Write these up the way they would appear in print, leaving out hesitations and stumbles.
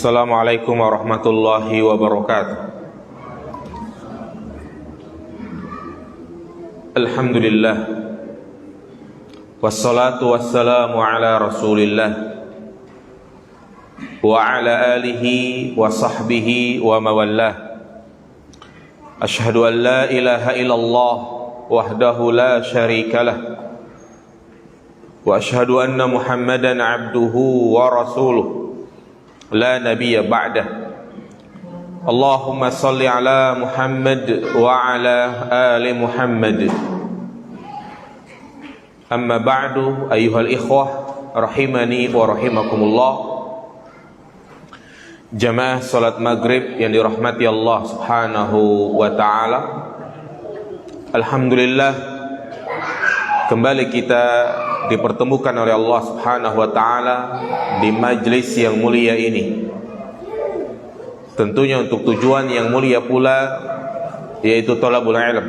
Assalamualaikum warahmatullahi wabarakatuh. Alhamdulillah, wassalatu wassalamu ala rasulillah wa ala alihi wa sahbihi wa mawallah. Ashhadu an la ilaha illallah wahdahu la syarika lah, wa ashhadu anna muhammadan abduhu wa rasuluh la nabiyya ba'dah. Allahumma salli ala Muhammad wa ala ali Muhammad. Amma ba'du, ayyuhal ikhwah rahimani wa rahimakumullah. Jamaah salat maghrib yang dirahmati Allah subhanahu wa ta'ala, alhamdulillah kembali kita dipertemukan oleh Allah subhanahu wa ta'ala di majlis yang mulia ini, tentunya untuk tujuan yang mulia pula, yaitu thalabul ilm.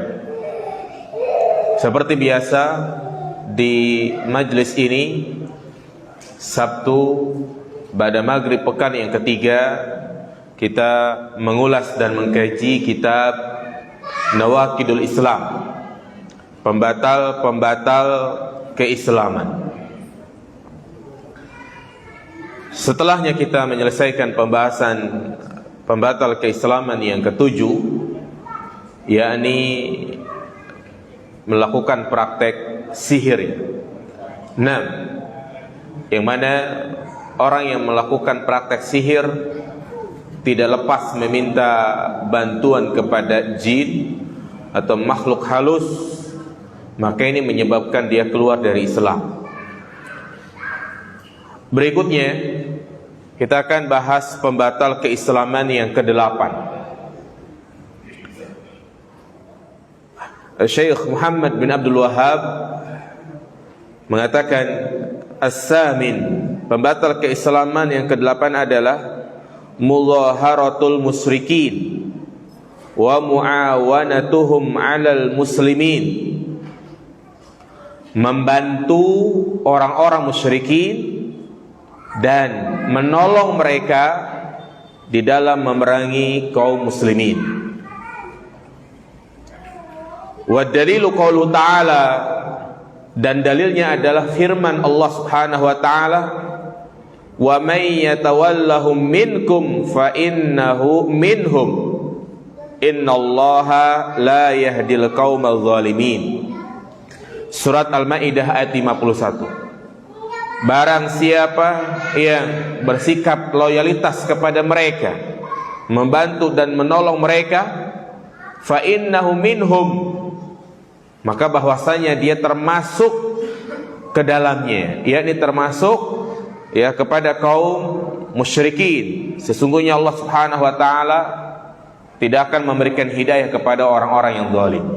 Seperti biasa di majlis ini, Sabtu pada maghrib pekan yang ketiga, kita mengulas dan mengkaji kitab Nawaqidul Islam, pembatal-pembatal keislaman. Setelahnya kita menyelesaikan pembahasan pembatal keislaman yang ketujuh, yakni melakukan praktek sihir. Nah, yang mana orang yang melakukan praktek sihir tidak lepas meminta bantuan kepada jin atau makhluk halus, maka ini menyebabkan dia keluar dari Islam. Berikutnya kita akan bahas pembatal keislaman yang ke-8. Syekh Muhammad bin Abdul Wahhab mengatakan, as-samin, pembatal keislaman yang ke-8 adalah mudhaharatul musyrikin wa muawanatuhum 'alal muslimin, membantu orang-orang musyrikin dan menolong mereka di dalam memerangi kaum muslimin. Wa dalilu qaulu ta'ala, dan dalilnya adalah firman Allah subhanahu wa ta'ala, wa may yatawallahum minkum fa innahu minhum innallaha la yahdil qaumal zalimin. Surat Al-Maidah ayat 51. Barang siapa yang bersikap loyalitas kepada mereka, membantu dan menolong mereka, fa innahu minhum, maka bahwasanya dia termasuk ke dalamnya, yakni termasuk kepada kaum musyrikin. Sesungguhnya Allah subhanahu wa ta'ala tidak akan memberikan hidayah kepada orang-orang yang zalim.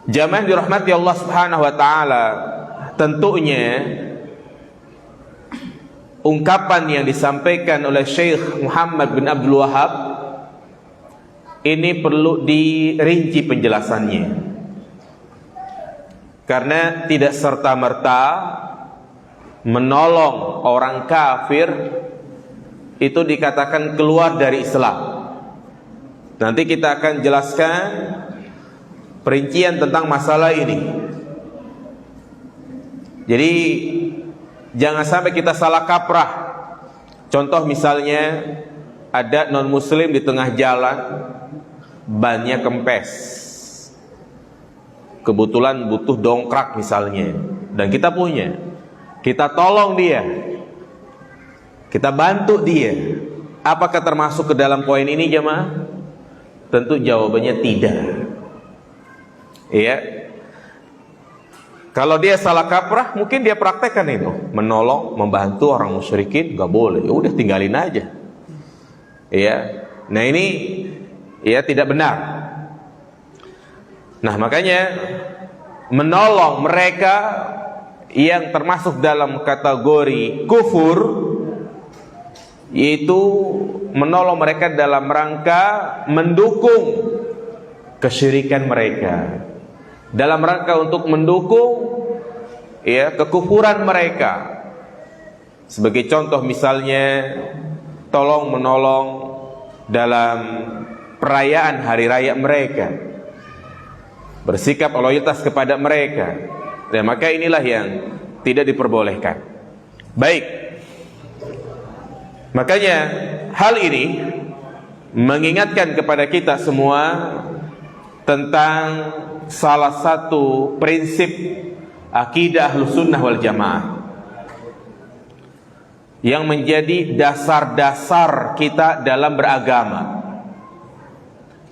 Jamaah dirahmati Allah subhanahu wa ta'ala, tentunya ungkapan yang disampaikan oleh Syekh Muhammad bin Abdul Wahhab ini perlu dirinci penjelasannya, karena tidak serta-merta menolong orang kafir itu dikatakan keluar dari Islam. Nanti kita akan jelaskan perincian tentang masalah ini. Jadi jangan sampai kita salah kaprah. Contoh misalnya, ada non muslim di tengah jalan, bannya kempes, kebetulan butuh dongkrak misalnya, dan kita punya, kita tolong dia, kita bantu dia. Apakah termasuk ke dalam poin ini jemaah? Tentu jawabannya tidak. Iya. Kalau dia salah kaprah, mungkin dia praktekkan itu, menolong, membantu orang musyrikin, gak boleh. Ya udah, tinggalin aja. Iya. Nah ini tidak benar. Nah makanya menolong mereka yang termasuk dalam kategori kufur, yaitu menolong mereka dalam rangka mendukung kesyirikan mereka, dalam rangka untuk mendukung kekufuran mereka. Sebagai contoh misalnya tolong menolong dalam perayaan hari raya mereka, bersikap loyalitas kepada mereka. Dan maka inilah yang tidak diperbolehkan. Baik, makanya hal ini mengingatkan kepada kita semua tentang salah satu prinsip akidah Ahlussunnah wal Jamaah yang menjadi dasar-dasar kita dalam beragama,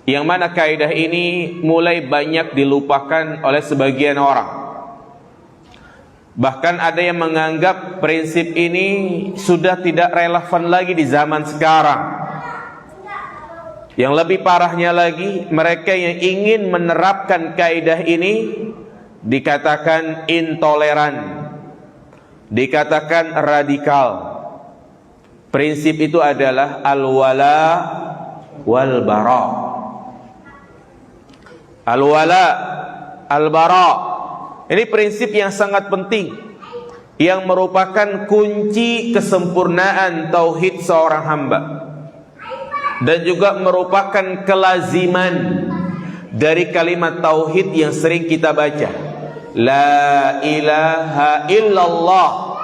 yang mana kaidah ini mulai banyak dilupakan oleh sebagian orang. Bahkan ada yang menganggap prinsip ini sudah tidak relevan lagi di zaman sekarang. Yang lebih parahnya lagi, mereka yang ingin menerapkan kaidah ini dikatakan intoleran, dikatakan radikal. Prinsip itu adalah al-wala wal bara. Al-wala, al-bara. Ini prinsip yang sangat penting, yang merupakan kunci kesempurnaan tauhid seorang hamba, dan juga merupakan kelaziman dari kalimat tauhid yang sering kita baca, la ilaha illallah.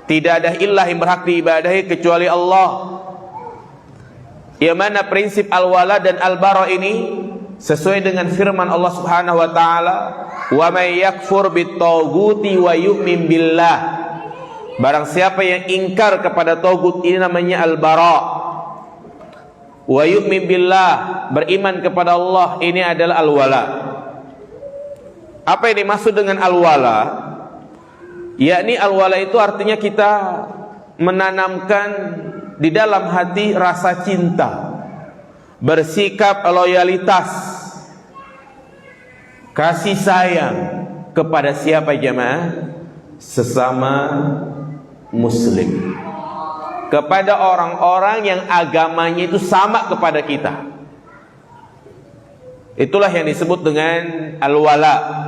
Tidak ada ilah yang berhak diibadahi kecuali Allah. Yang mana prinsip al-wala dan al-bara ini sesuai dengan firman Allah Subhanahu wa taala, wa may yakfur bit-taghuti wa yu'min billah. Barang siapa yang ingkar kepada tagut, ini namanya al-bara. Wa yu'min billah, beriman kepada Allah, ini adalah al-wala. Apa yang dimaksud dengan al-wala? Yakni al-wala itu artinya kita menanamkan di dalam hati rasa cinta, bersikap loyalitas, kasih sayang kepada siapa jemaah? Sesama muslim, kepada orang-orang yang agamanya itu sama kepada kita. Itulah yang disebut dengan al-wala.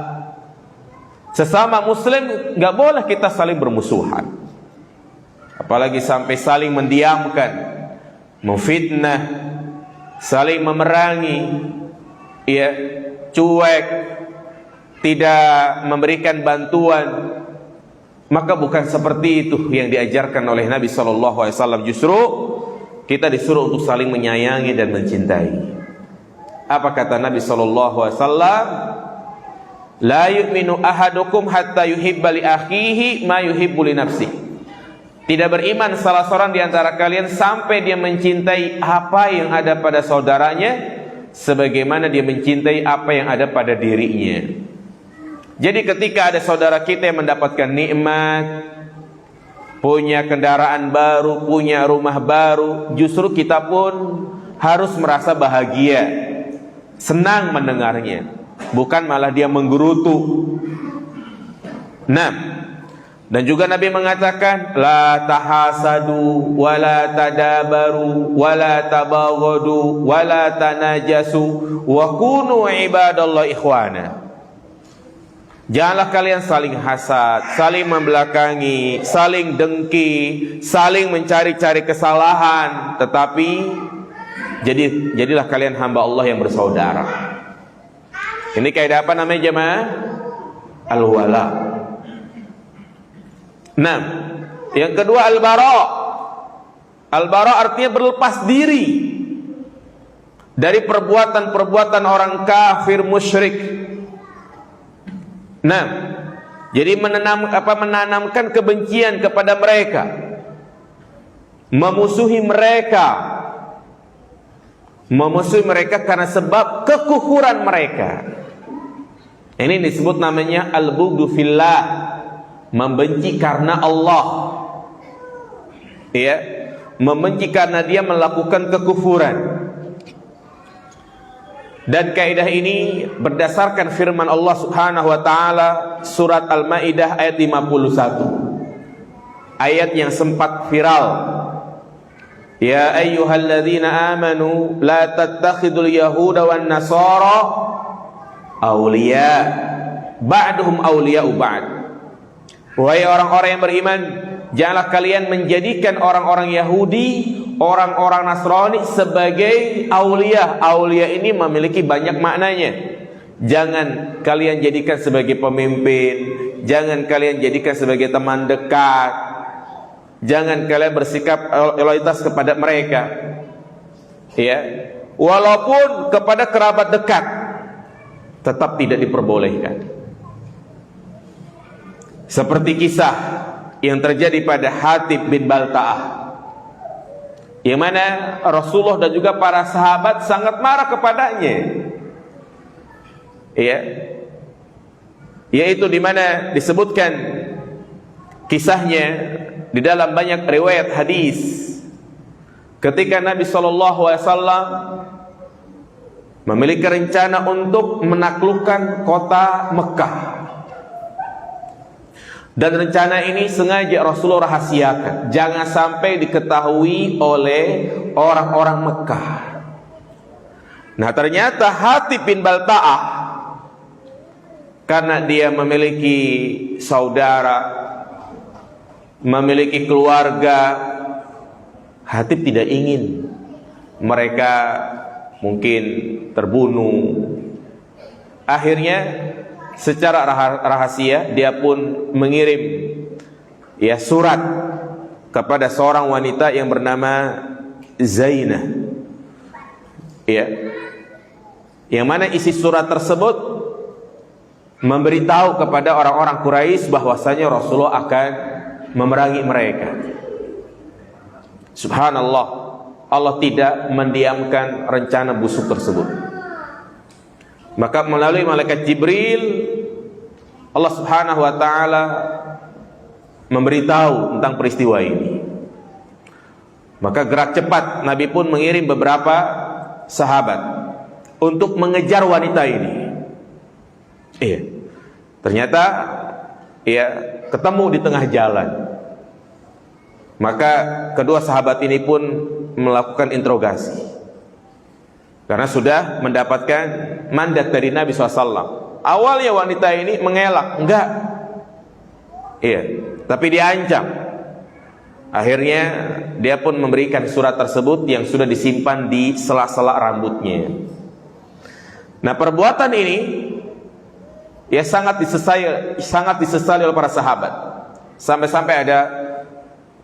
Sesama muslim gak boleh kita saling bermusuhan, apalagi sampai saling mendiamkan, memfitnah, saling memerangi, ya, cuek, tidak memberikan bantuan. Maka bukan seperti itu yang diajarkan oleh Nabi SAW. Justru kita disuruh untuk saling menyayangi dan mencintai. Apa kata Nabi SAW? La yu'minu ahadukum hatta yuhibba li akhihi ma yuhibbu li nafsi. Tidak beriman salah seorang di antara kalian sampai dia mencintai apa yang ada pada saudaranya sebagaimana dia mencintai apa yang ada pada dirinya. Jadi ketika ada saudara kita yang mendapatkan nikmat, punya kendaraan baru, punya rumah baru, justru kita pun harus merasa bahagia, senang mendengarnya, bukan malah dia menggerutu. Nah, dan juga Nabi mengatakan la tahasadu wala tadabaru wala tabaghadu wala tanajasu wa kunu ibadallahi ikhwana. Janganlah kalian saling hasad, saling membelakangi, saling dengki, saling mencari-cari kesalahan, tetapi jadilah kalian hamba Allah yang bersaudara. Ini kaidah apa namanya jemaah? Al-wala. Nah, yang kedua al-bara. Al-bara artinya berlepas diri dari perbuatan-perbuatan orang kafir musyrik. Nah, jadi menanamkan kebencian kepada mereka, memusuhi mereka karena sebab kekufuran mereka. Ini disebut namanya al-bughdu fillah, membenci karena Allah. Ya, membenci karena dia melakukan kekufuran. Dan kaidah ini berdasarkan firman Allah Subhanahu wa taala surat Al-Maidah ayat 51. Ayat yang sempat viral. Ya ayyuhalladzina amanu la tattakhidul yahuda wan nasara awliya ba'duhum awliya'u ba'd. Wahai orang-orang yang beriman, janganlah kalian menjadikan orang-orang Yahudi, orang-orang Nasrani sebagai aulia. Aulia ini memiliki banyak maknanya. Jangan kalian jadikan sebagai pemimpin, jangan kalian jadikan sebagai teman dekat, jangan kalian bersikap loyalitas kepada mereka, ya, walaupun kepada kerabat dekat tetap tidak diperbolehkan. Seperti kisah yang terjadi pada Hatib bin Balta'ah, yang mana Rasulullah dan juga para sahabat sangat marah kepadanya, ya, yaitu di mana disebutkan kisahnya di dalam banyak riwayat hadis, ketika Nabi SAW memiliki rencana untuk menaklukkan kota Mekah, dan rencana ini sengaja Rasulullah rahasiakan, jangan sampai diketahui oleh orang-orang Mekah. Nah, ternyata Hatib bin Balta'ah, karena dia memiliki saudara, memiliki keluarga, Hatib tidak ingin mereka mungkin terbunuh. Akhirnya secara rahasia dia pun mengirim, ya, surat kepada seorang wanita yang bernama Zainah, ya, yang mana isi surat tersebut memberitahu kepada orang-orang Quraisy bahwasanya Rasulullah akan memerangi mereka. Subhanallah, Allah tidak mendiamkan rencana busuk tersebut. Maka melalui malaikat Jibril, Allah Subhanahu wa taala memberitahu tentang peristiwa ini. Maka gerak cepat Nabi pun mengirim beberapa sahabat untuk mengejar wanita ini. Iya. Ternyata, ya, ketemu di tengah jalan. Maka kedua sahabat ini pun melakukan interogasi, karena sudah mendapatkan mandat dari Nabi SAW. Awalnya wanita ini mengelak, enggak, iya, tapi diancam. Akhirnya dia pun memberikan surat tersebut yang sudah disimpan di sela-sela rambutnya. Nah, perbuatan ini, ya, sangat disesali oleh para sahabat. Sampai-sampai ada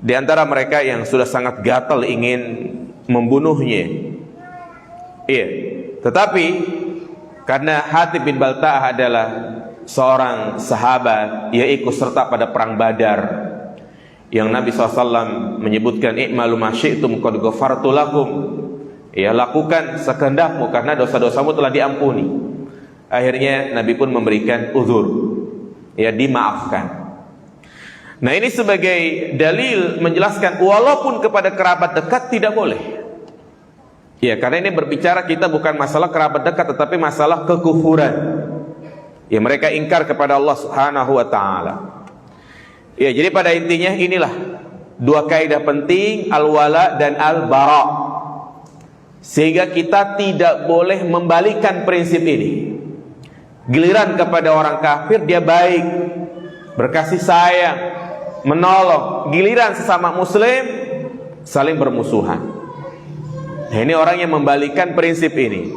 di antara mereka yang sudah sangat gatal ingin membunuhnya. Iya. Tetapi karena Hatib bin Balta'ah adalah seorang sahabat, ia ikut serta pada perang Badar, yang Nabi SAW menyebutkan i'malu ma syi'tum qad ghafartu lakum. Ya, lakukan sekehendakmu karena dosa-dosamu telah diampuni. Akhirnya Nabi pun memberikan uzur, ya, dimaafkan. Nah, ini sebagai dalil menjelaskan walaupun kepada kerabat dekat tidak boleh. Ya, karena ini berbicara kita bukan masalah kerabat dekat, tetapi masalah kekufuran. Ya, mereka ingkar kepada Allah Subhanahu wa taala. Ya, jadi pada intinya inilah dua kaidah penting, al-wala dan al-bara. Sehingga kita tidak boleh membalikan prinsip ini. Giliran kepada orang kafir dia baik, berkasih sayang, menolong. Giliran sesama muslim saling bermusuhan. Nah, ini orang yang membalikan prinsip ini.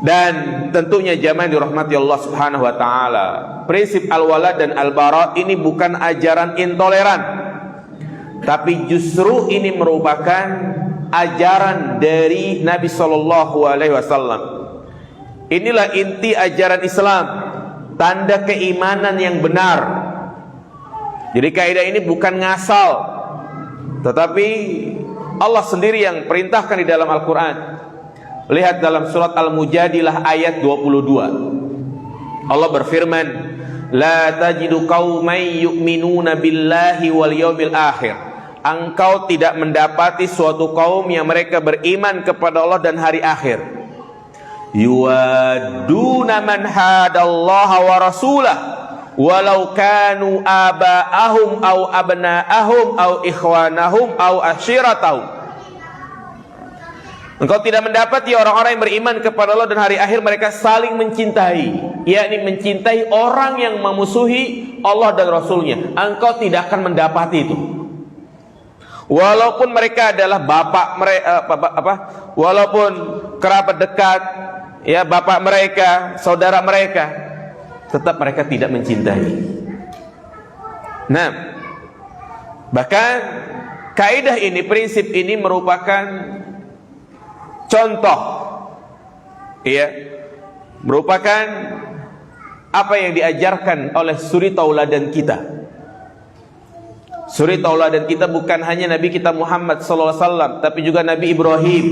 Dan tentunya jamaah dirahmati Allah Subhanahu wa taala, prinsip al-wala dan al-bara ini bukan ajaran intoleran, tapi justru ini merupakan ajaran dari Nabi sallallahu alaihi wasallam. Inilah inti ajaran Islam, tanda keimanan yang benar. Jadi kaidah ini bukan ngasal, tetapi Allah sendiri yang perintahkan di dalam Al-Quran. Lihat dalam surat Al-Mujadilah ayat 22. Allah berfirman, La tajidu qauman yu'minuna billahi wal yawmil akhir. Engkau tidak mendapati suatu kaum yang mereka beriman kepada Allah dan hari akhir. Yuwaduna man hadallaha wa rasulah walau kanu aba'ahum au abna'ahum au ikhwanahum au ashiratahum. Engkau tidak mendapati orang-orang yang beriman kepada Allah dan hari akhir mereka saling mencintai, yakni mencintai orang yang memusuhi Allah dan Rasulnya. Engkau tidak akan mendapati itu. Walaupun mereka adalah bapak mereka, walaupun kerabat dekat, ya, bapak mereka, saudara mereka, tetap mereka tidak mencintai. Nah, bahkan kaidah ini, prinsip ini merupakan contoh, ya, merupakan apa yang diajarkan oleh suri tauladan kita. Suri tauladan kita bukan hanya Nabi kita Muhammad SAW, tapi juga Nabi Ibrahim,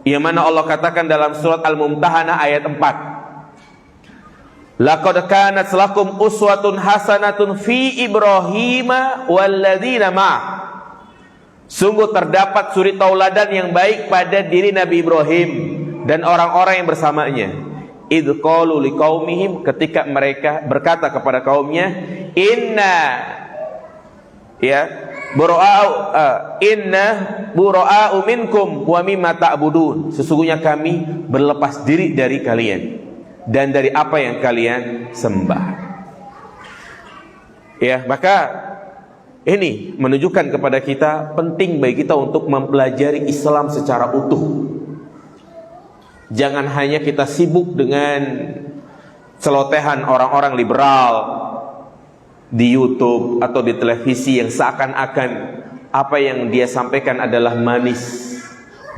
yang mana Allah katakan dalam surat Al-Mumtahanah ayat 4, laqad kanat lakum uswatun hasanatun fi Ibrahima walladzina ma'ah. Sungguh terdapat suri tauladan yang baik pada diri Nabi Ibrahim dan orang-orang yang bersamanya. Idh qalu liqaumihim, ketika mereka berkata kepada kaumnya, inna bura'u minkum wa mimma ta'budun, sesungguhnya kami berlepas diri dari kalian dan dari apa yang kalian sembah. Ya, maka ini menunjukkan kepada kita penting bagi kita untuk mempelajari Islam secara utuh. Jangan hanya kita sibuk dengan celotehan orang-orang liberal di YouTube atau di televisi yang seakan-akan apa yang dia sampaikan adalah manis,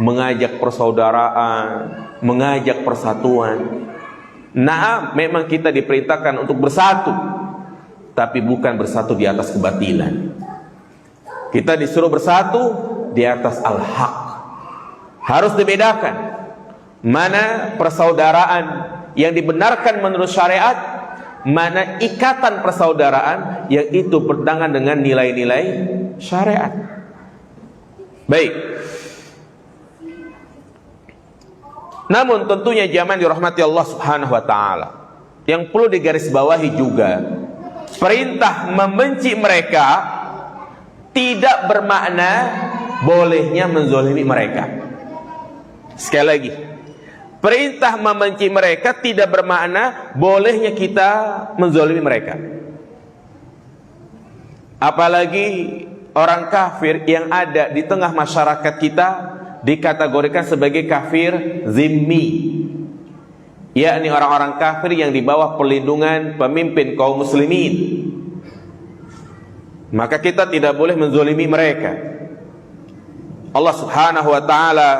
mengajak persaudaraan, mengajak persatuan. Nah, memang kita diperintahkan untuk bersatu, tapi bukan bersatu di atas kebatilan. Kita disuruh bersatu di atas al-haq. Harus dibedakan mana persaudaraan yang dibenarkan menurut syariat, mana ikatan persaudaraan yang itu bertentangan dengan nilai-nilai syariat. Baik. Namun tentunya zaman dirahmati Allah Subhanahu wa taala, yang perlu digarisbawahi juga, perintah membenci mereka tidak bermakna bolehnya menzalimi mereka. Sekali lagi, perintah membenci mereka tidak bermakna bolehnya kita menzalimi mereka. Apalagi orang kafir yang ada di tengah masyarakat kita dikategorikan sebagai kafir zimmi, yakni orang-orang kafir yang di bawah perlindungan pemimpin kaum muslimin. Maka kita tidak boleh menzalimi mereka. Allah Subhanahu wa taala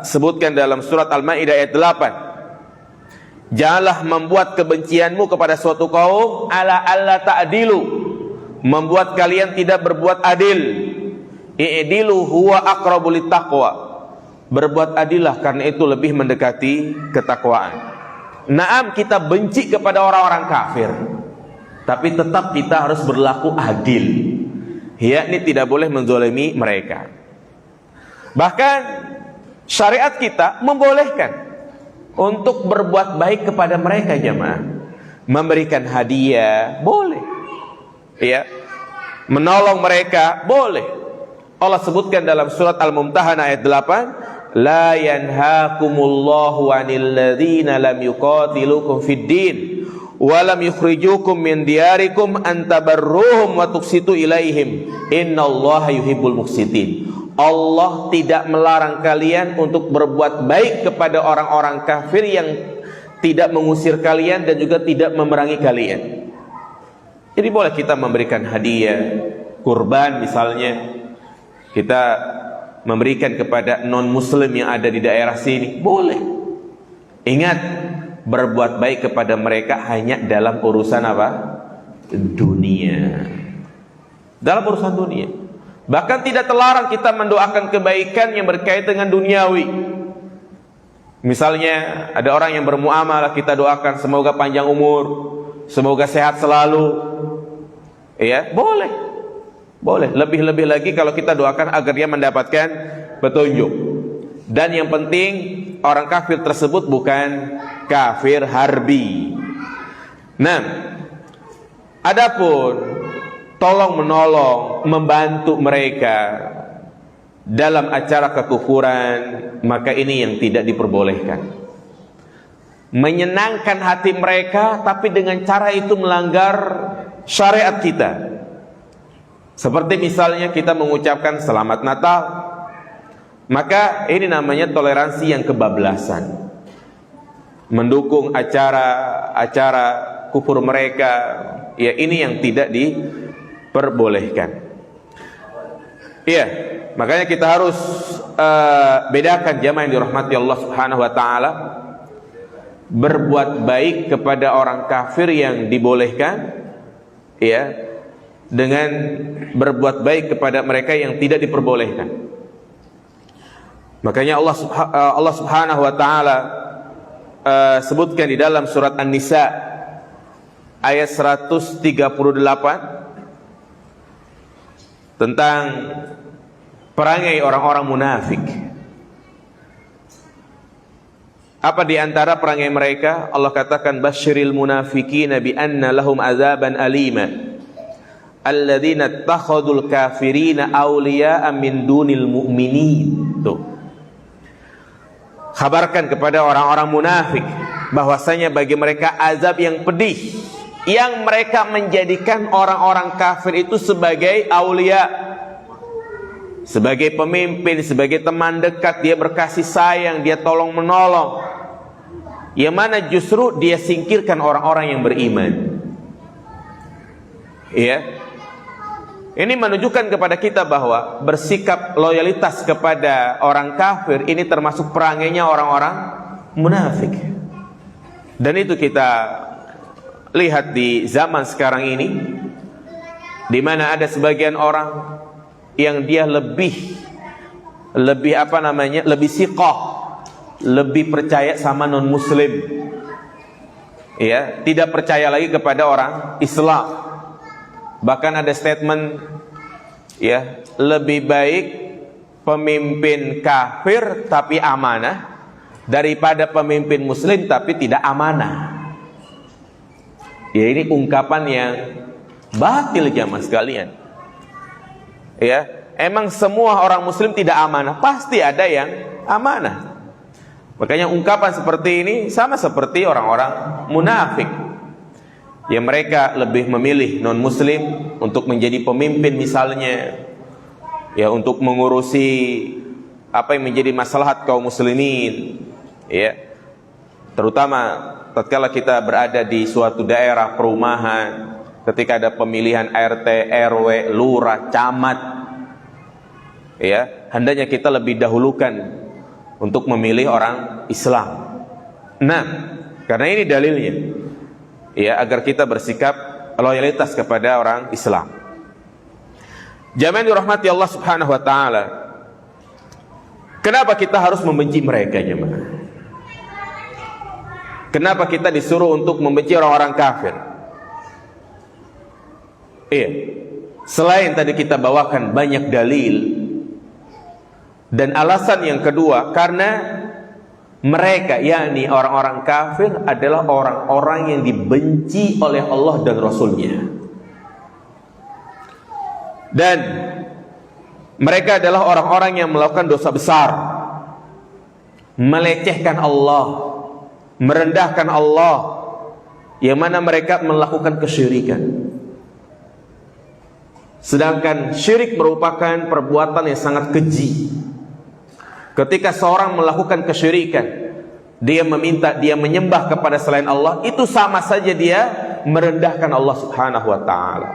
sebutkan dalam surat Al-Maidah ayat 8, janganlah membuat kebencianmu kepada suatu kaum ala alla ta'dilu, membuat kalian tidak berbuat adil. I'dilu huwa aqrabu littaqwa, berbuat adillah karena itu lebih mendekati ketakwaan. Naam, kita benci kepada orang-orang kafir, tapi tetap kita harus berlaku adil, yakni tidak boleh menzalimi mereka. Bahkan syariat kita membolehkan untuk berbuat baik kepada mereka, jemaah. Memberikan hadiah boleh, ya. Menolong mereka boleh. Allah sebutkan dalam surat Al-Mumtahanah ayat 8, la yanhaakumullahu 'anil ladzina lam yuqatilukum fid din wa lam yukhrijukum min diyarikum an tabarruhum wa tuqsitu ilaihim innallaha yuhibbul muqsitin. Allah tidak melarang kalian untuk berbuat baik kepada orang-orang kafir yang tidak mengusir kalian dan juga tidak memerangi kalian. Jadi boleh kita memberikan hadiah, kurban misalnya, kita memberikan kepada non-muslim yang ada di daerah sini, boleh. Ingat, berbuat baik kepada mereka hanya dalam urusan apa? Dunia. Dalam urusan dunia. Bahkan tidak terlarang kita mendoakan kebaikan yang berkaitan dengan duniawi. Misalnya ada orang yang bermuamalah, kita doakan semoga panjang umur, semoga sehat selalu. Ya, boleh. Boleh. Lebih-lebih lagi kalau kita doakan agar dia mendapatkan petunjuk. Dan yang penting orang kafir tersebut bukan kafir harbi. Nah, adapun tolong menolong, membantu mereka dalam acara kekufuran, maka ini yang tidak diperbolehkan. Menyenangkan hati mereka, tapi dengan cara itu melanggar syariat kita. Seperti misalnya kita mengucapkan selamat Natal, maka ini namanya toleransi yang kebablasan, mendukung acara kufur mereka. Ya, ini yang tidak diperbolehkan. Iya, makanya kita harus bedakan jamaah yang dirahmati Allah Subhanahu wa taala. Berbuat baik kepada orang kafir yang dibolehkan, ya, dengan berbuat baik kepada mereka yang tidak diperbolehkan. Makanya Allah Subhanahu wa taala sebutkan di dalam surat An-Nisa ayat 138 tentang perangai orang-orang munafik. Apa di antara perangai mereka? Allah katakan, basyiril munafiqina bi anna lahum azaban alima alladzina ittakhadul kafirina awliya'a min dunil mu'minin. Tuh, kabarkan kepada orang-orang munafik bahwasanya bagi mereka azab yang pedih, yang mereka menjadikan orang-orang kafir itu sebagai aulia, sebagai pemimpin, sebagai teman dekat. Dia berkasih sayang, dia tolong menolong, yang mana justru dia singkirkan orang-orang yang beriman. Ya, ini menunjukkan kepada kita bahwa bersikap loyalitas kepada orang kafir ini termasuk perangainya orang-orang munafik. Dan itu kita lihat di zaman sekarang ini, di mana ada sebagian orang yang dia lebih siqah, lebih percaya sama non muslim, ya, tidak percaya lagi kepada orang Islam. Bahkan ada statement, ya, lebih baik pemimpin kafir tapi amanah daripada pemimpin muslim tapi tidak amanah. Ya, ini ungkapan yang batil jamaah sekalian. Ya, emang semua orang muslim tidak amanah? Pasti ada yang amanah. Makanya ungkapan seperti ini sama seperti orang-orang munafik, ya, mereka lebih memilih non muslim untuk menjadi pemimpin misalnya, ya, untuk mengurusi apa yang menjadi maslahat kaum muslimin, ya, terutama tatkala kita berada di suatu daerah perumahan, ketika ada pemilihan RT, RW, lurah, camat, ya, hendaknya kita lebih dahulukan untuk memilih orang Islam. Nah, karena ini dalilnya, ya, agar kita bersikap loyalitas kepada orang Islam. Jamaah yang dirahmati Allah Subhanahu wa taala, kenapa kita harus membenci mereka, jemaah? Kenapa kita disuruh untuk membenci orang-orang kafir? Iya, selain tadi kita bawakan banyak dalil, dan alasan yang kedua, karena mereka, yakni orang-orang kafir, adalah orang-orang yang dibenci oleh Allah dan Rasulnya. Dan mereka adalah orang-orang yang melakukan dosa besar, melecehkan Allah, merendahkan Allah, yang mana mereka melakukan kesyirikan. Sedangkan syirik merupakan perbuatan yang sangat keji. Ketika seorang melakukan kesyirikan, dia menyembah kepada selain Allah, itu sama saja dia merendahkan Allah Subhanahu wa taala.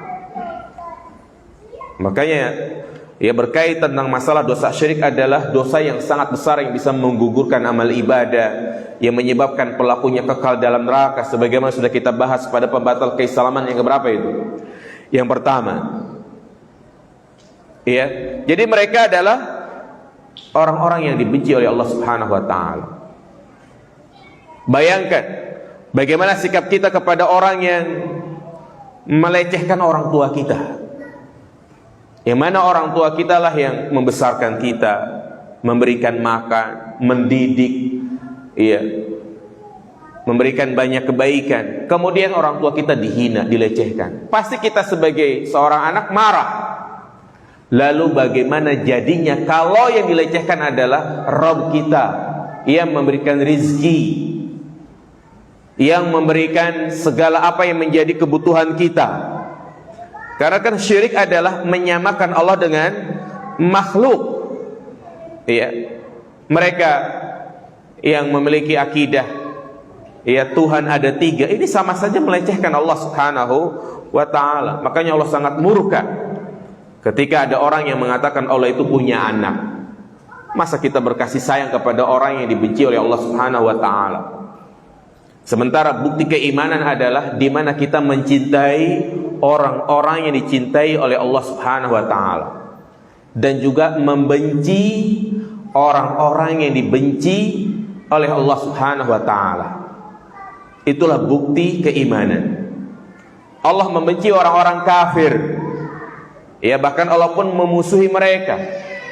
Makanya, ya, berkaitan tentang masalah dosa syirik adalah dosa yang sangat besar yang bisa menggugurkan amal ibadah, yang menyebabkan pelakunya kekal dalam neraka, sebagaimana sudah kita bahas pada pembatal keislaman yang keberapa itu? Yang pertama. Ya, jadi mereka adalah orang-orang yang dibenci oleh Allah Subhanahu wa taala. Bayangkan bagaimana sikap kita kepada orang yang melecehkan orang tua kita. Yang mana orang tua kita lah yang membesarkan kita, memberikan makan, mendidik, iya, memberikan banyak kebaikan. Kemudian orang tua kita dihina, dilecehkan. Pasti kita sebagai seorang anak marah. Lalu bagaimana jadinya kalau yang dilecehkan adalah Rabb kita, yang memberikan rizki, yang memberikan segala apa yang menjadi kebutuhan kita. Karena kan syirik adalah menyamakan Allah dengan makhluk. Iya. Mereka yang memiliki akidah ya Tuhan ada 3, ini sama saja melecehkan Allah Subhanahu wa ta'ala. Makanya Allah sangat murka ketika ada orang yang mengatakan Allah itu punya anak. Masa kita berkasih sayang kepada orang yang dibenci oleh Allah Subhanahu wa ta'ala? Sementara bukti keimanan adalah di mana kita mencintai orang-orang yang dicintai oleh Allah Subhanahu wa ta'ala, dan juga membenci orang-orang yang dibenci oleh Allah Subhanahu wa ta'ala. Itulah bukti keimanan. Allah membenci orang-orang kafir, ya bahkan Allah pun memusuhi mereka.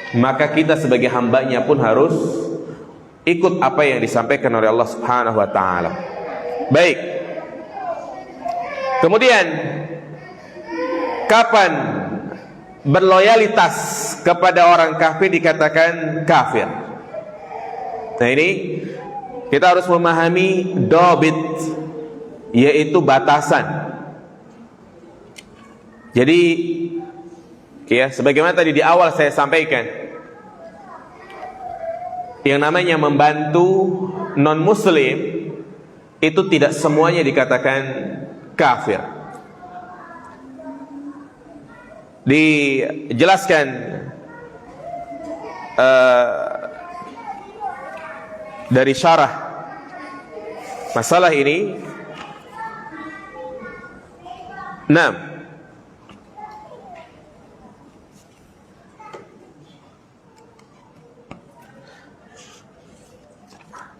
Maka kita sebagai hambanya pun harus ikut apa yang disampaikan oleh Allah Subhanahu wa ta'ala. Baik. Kemudian, kapan berloyalitas kepada orang kafir dikatakan kafir? Nah ini kita harus memahami dobit, yaitu batasan. Jadi ya, sebagaimana tadi di awal saya sampaikan, yang namanya membantu non-muslim itu tidak semuanya dikatakan kafir. Dijelaskan dari syarah masalah ini. Nah,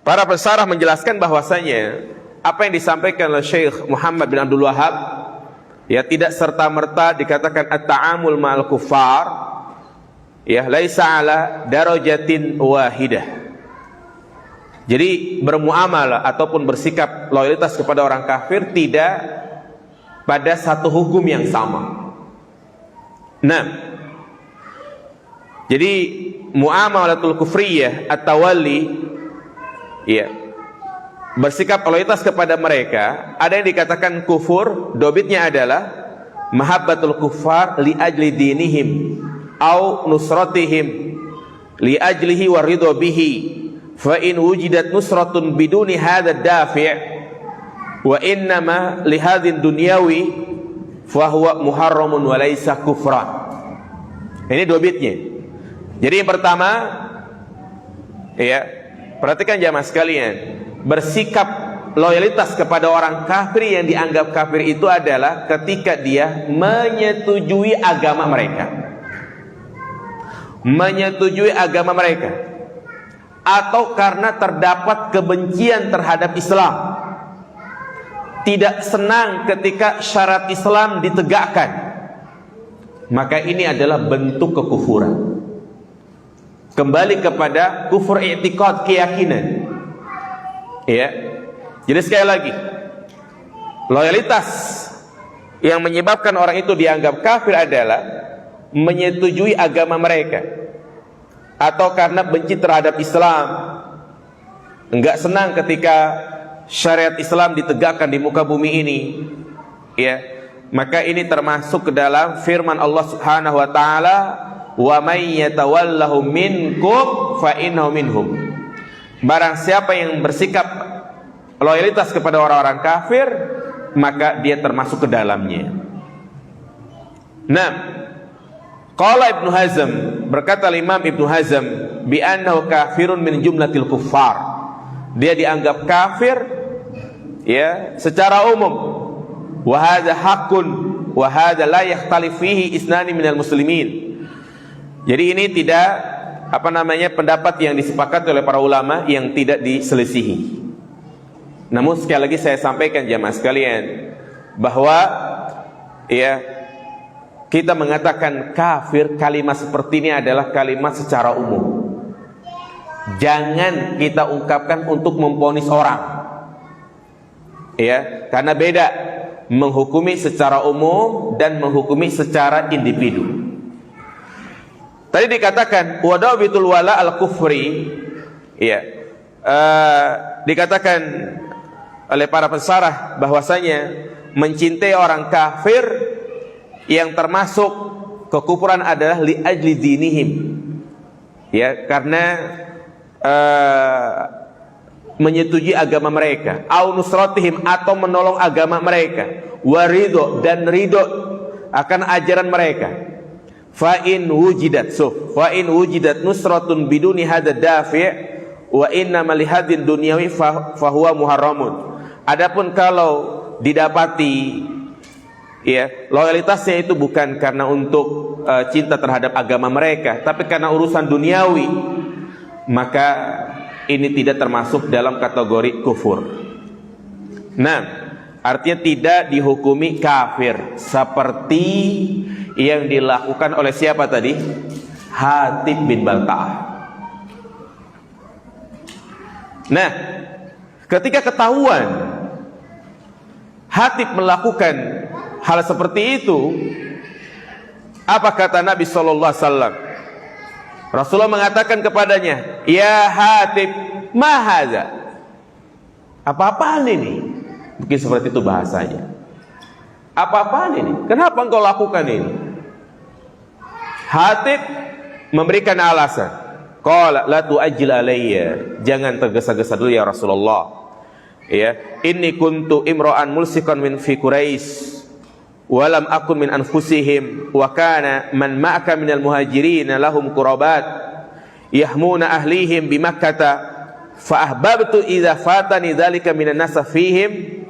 para pesarah menjelaskan bahwasanya apa yang disampaikan oleh Syekh Muhammad bin Abdul Wahab ya tidak serta-merta dikatakan at-ta'amul ma'al kuffar ya laisa ala darajatin wahidah. Jadi bermuamalah ataupun bersikap loyalitas kepada orang kafir tidak pada satu hukum yang sama. Nah, jadi muamalatul kufriyah at-tawalli ya, bersikap loyalitas kepada mereka, ada yang dikatakan kufur, dobitnya adalah mahabbatul kuffar li ajli dinihim au nusratihim li ajlihi waridho bihi, fa in wujidat nusratun biduni hadha dafi' wa innama li hadhin dunyawi fa huwa muharramun wa laysa kufran. Ini dobitnya. Jadi yang pertama ya, perhatikan jamaah sekalian, bersikap loyalitas kepada orang kafir yang dianggap kafir itu adalah ketika dia menyetujui agama mereka. Menyetujui agama mereka. Atau karena terdapat kebencian terhadap Islam. Tidak senang ketika syarat Islam ditegakkan. Maka ini adalah bentuk kekufuran. Kembali kepada kufur i'tiqad, keyakinan. Ya. Jadi sekali lagi, loyalitas yang menyebabkan orang itu dianggap kafir adalah menyetujui agama mereka, atau karena benci terhadap Islam, enggak senang ketika syariat Islam ditegakkan di muka bumi ini. Ya. Maka ini termasuk ke dalam firman Allah Subhanahu wa taala, wa may yatawallahu minkum fa innahu minhum. Barang siapa yang bersikap loyalitas kepada orang-orang kafir, maka dia termasuk ke dalamnya. Nah, qala Ibnu Hazm, berkata Imam Ibnu Hazm, bi annahu kafirun min jumlatil kuffar. Dia dianggap kafir ya secara umum. Wa hadza haqqun wa hadza la yakhtalif fihi isnani minal muslimin. Jadi ini tidak pendapat yang disepakati oleh para ulama yang tidak diselisihi. Namun sekali lagi saya sampaikan jamaah sekalian bahwa ya kita mengatakan kafir, kalimat seperti ini adalah kalimat secara umum. Jangan kita ungkapkan untuk memvonis orang. Ya, karena beda menghukumi secara umum dan menghukumi secara individu. Tadi dikatakan wadawitul wala al-kufri, ya, dikatakan oleh para pesarah bahwasanya mencintai orang kafir yang termasuk kekufuran adalah li ajli dinihim, ya, karena menyetujui agama mereka, au nusratihim, atau menolong agama mereka, waridho, dan ridho akan ajaran mereka. Fa in wujidat nusratun biduni hadza dafi' wa inna malihadin dunyawi fahuwa muharramun. Adapun kalau didapati, ya, loyalitasnya itu bukan karena untuk cinta terhadap agama mereka, tapi karena urusan duniawi, maka ini tidak termasuk dalam kategori kufur. Nah, artinya tidak dihukumi kafir seperti yang dilakukan oleh siapa tadi? Hatib bin Balta'ah. Nah, ketika ketahuan Hatib melakukan hal seperti itu, apa kata Nabi sallallahu alaihi wasallam? Rasulullah mengatakan kepadanya, "Ya Hatib, ma hadza?" Apa-apaan ini? Mungkin seperti itu bahasanya. Apa-apaan ini? Kenapa engkau lakukan ini? Hatib memberikan alasan. Qala la tu'ajjil alayya. Jangan tergesa-gesa dulu ya Rasulullah. Ya, inni kuntu imra'an mulsikan min fi Quraisy. Walam akun min anfusihim wa kana man ma'aka minal muhajirin lahum qurabat yahmuna ahlihim bi Makkah fa ahbabtu idza fatani dzalika minan nas fihim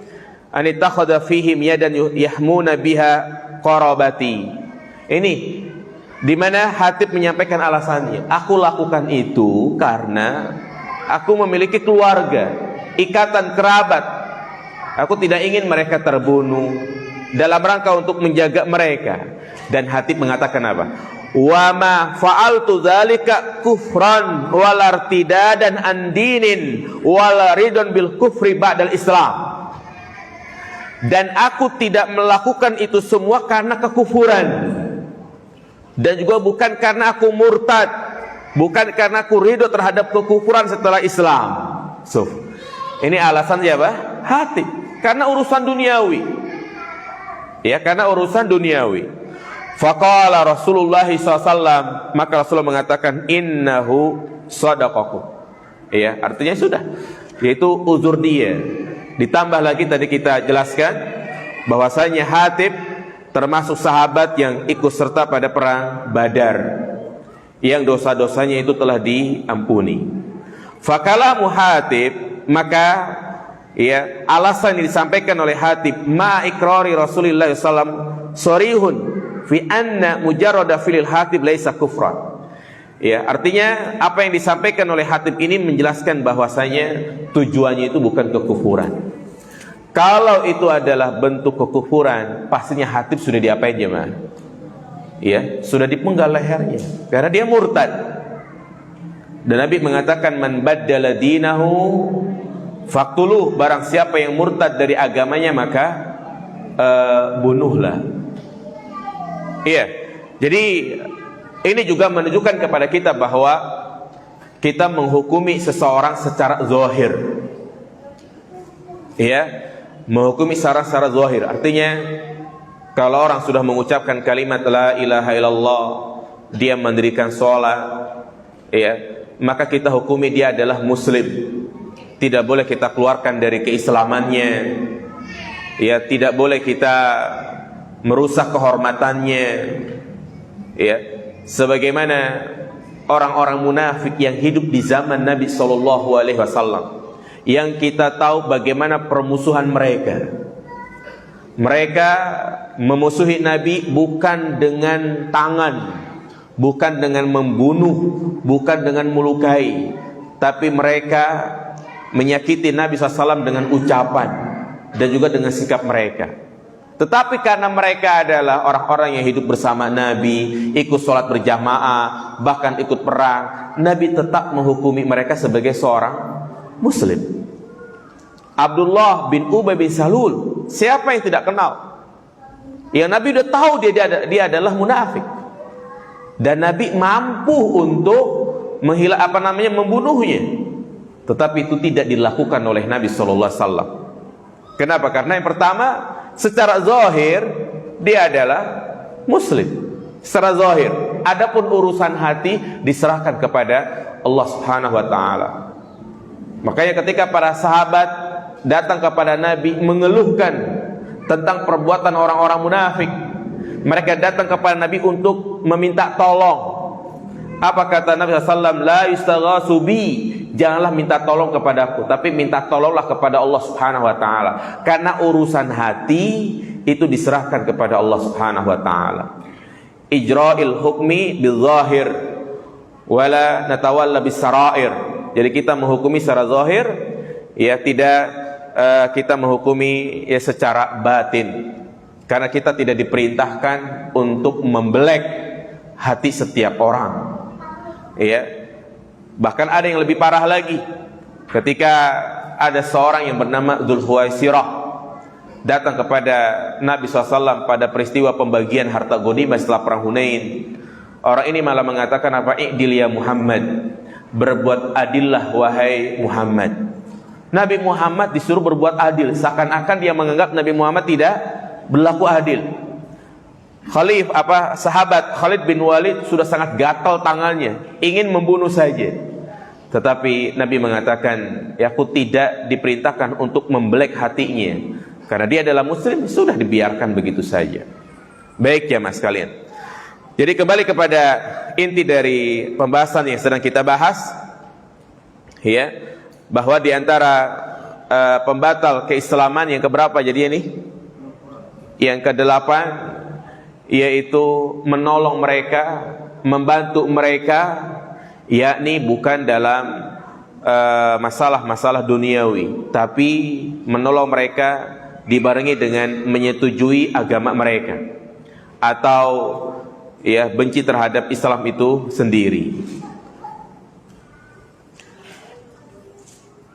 an ittakhadha fihim yadan yahmuna biha qarabati. Ini di mana Hatib menyampaikan alasannya. Aku lakukan itu karena aku memiliki keluarga, ikatan kerabat. Aku tidak ingin mereka terbunuh, dalam rangka untuk menjaga mereka. Dan Hatib mengatakan apa? Wa ma fa'altu dzalika kufran wal irtidadan an dinin wal ridon bil kufri ba'dal Islam. Dan aku tidak melakukan itu semua karena kekufuran, dan juga bukan karena aku murtad, bukan karena aku ridho terhadap kekufuran setelah Islam. So, ini alasan siapa? Hatib, karena urusan duniawi. Ya, karena urusan duniawi. Faqala Rasulullah SAW, maka Rasulullah mengatakan innahu sadaqakum. Ya, artinya sudah, yaitu uzur dia. Ditambah lagi tadi kita jelaskan bahwasanya Hatib termasuk sahabat yang ikut serta pada perang Badar, yang dosa-dosanya itu telah diampuni. Fakalamu Hatib, maka ya, alasan yang disampaikan oleh Hatib ma ikrari Rasulullah SAW sorihun fi anna mujarrada filil Hatib laisa kufran. Ya, artinya apa yang disampaikan oleh Hatib ini menjelaskan bahwasanya tujuannya itu bukan kekufuran. Kalau itu adalah bentuk kekufuran, pastinya Hatib sudah diapain jemaah? Ya, sudah dipenggal lehernya karena dia murtad. Dan Nabi mengatakan man baddala dinahu faqtuluh, barang siapa yang murtad dari agamanya maka bunuhlah. Iya. Jadi ini juga menunjukkan kepada kita bahwa kita menghukumi seseorang secara zahir. Iya, menghukumi secara zahir. Artinya kalau orang sudah mengucapkan kalimat la ilaha illallah, dia mendirikan sholat, ya, maka kita hukumi dia adalah muslim. Tidak boleh kita keluarkan dari keislamannya. Ya, tidak boleh kita merusak kehormatannya. Ya, sebagaimana orang-orang munafik yang hidup di zaman Nabi SAW, yang kita tahu bagaimana permusuhan mereka. Mereka memusuhi Nabi bukan dengan tangan, bukan dengan membunuh, bukan dengan melukai, tapi mereka menyakiti Nabi SAW dengan ucapan dan juga dengan sikap mereka. Tetapi karena mereka adalah orang-orang yang hidup bersama Nabi, ikut sholat berjamaah, bahkan ikut perang, Nabi tetap menghukumi mereka sebagai seorang muslim. Abdullah bin Ubay bin Salul, siapa yang tidak kenal? Yang Nabi sudah tahu dia adalah munafik, dan Nabi mampu untuk membunuhnya. Tetapi itu tidak dilakukan oleh Nabi SAW. Kenapa? Karena yang pertama, secara zahir dia adalah muslim secara zahir. Adapun urusan hati diserahkan kepada Allah Subhanahu wa taala. Makanya ketika para sahabat datang kepada Nabi mengeluhkan tentang perbuatan orang-orang munafik, mereka datang kepada Nabi untuk meminta tolong. Apa kata Nabi SAW? La yustaghasu bi, janganlah minta tolong kepadaku, tapi minta tolonglah kepada Allah Subhanahu wa taala. Karena urusan hati itu diserahkan kepada Allah Subhanahu wa taala. Ijra'il hukmi bil-zahir wala natawalla bis-sarair. Jadi kita menghukumi secara zahir, ya tidak kita menghukumi ya secara batin. Karena kita tidak diperintahkan untuk membelek hati setiap orang. Ya. Bahkan ada yang lebih parah lagi. Ketika ada seorang yang bernama Dzul Khuwaisirah datang kepada Nabi SAW pada peristiwa pembagian harta ghanimah setelah perang Hunain. Orang ini malah mengatakan apa? I'dil ya Muhammad, berbuat adillah wahai Muhammad. Nabi Muhammad disuruh berbuat adil, seakan-akan dia menganggap Nabi Muhammad tidak berlaku adil. Sahabat Khalid bin Walid sudah sangat gatal tangannya, ingin membunuh saja. Tetapi Nabi mengatakan, ya, aku tidak diperintahkan untuk membelek hatinya, karena dia adalah muslim, sudah dibiarkan begitu saja. Baik ya mas kalian. Jadi kembali kepada inti dari pembahasan yang sedang kita bahas, ya, bahwa di antara pembatal keislaman yang keberapa jadi ini? Yang ke-8, yaitu menolong mereka, membantu mereka, yakni bukan dalam masalah-masalah duniawi, tapi menolong mereka dibarengi dengan menyetujui agama mereka, atau ya benci terhadap Islam itu sendiri.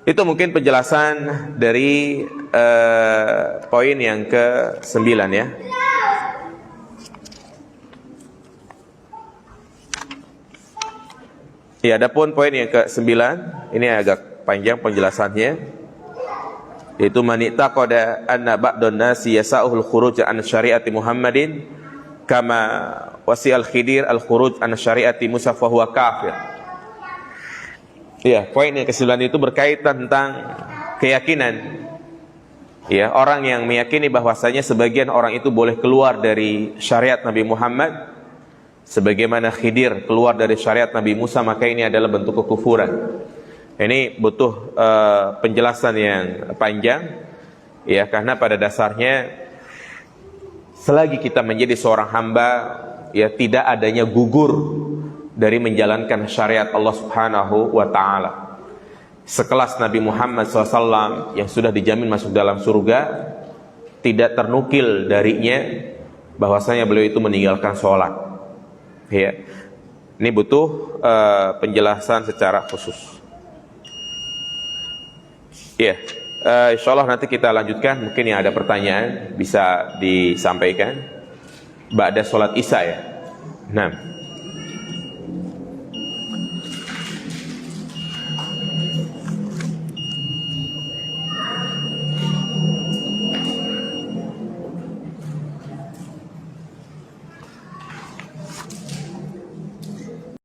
Itu mungkin penjelasan dari poin yang ke-9 ya. Ya, adapun poin yang ke-9 ini agak panjang penjelasannya, yaitu man i'taqada anna ba'dun nasi yasa'uhul khuruj an syariati Muhammadin kama wasi'al Khidir al khuruj an syariati Musa fa huwa kafir. Ya, poin yang ke-9 itu berkaitan tentang keyakinan. Ya, orang yang meyakini bahwasanya sebagian orang itu boleh keluar dari syariat Nabi Muhammad sebagaimana Khidir keluar dari syariat Nabi Musa, maka ini adalah bentuk kekufuran. Ini butuh penjelasan yang panjang, ya, karena pada dasarnya selagi kita menjadi seorang hamba, ya, tidak adanya gugur dari menjalankan syariat Allah Subhanahu wa ta'ala. Sekelas Nabi Muhammad SAW yang sudah dijamin masuk dalam surga, tidak ternukil darinya bahwasanya beliau itu meninggalkan sholat. Ya, ini butuh penjelasan secara khusus. Ya, insyaallah nanti kita lanjutkan. Mungkin yang ada pertanyaan bisa disampaikan ba'da sholat isya ya. Nah.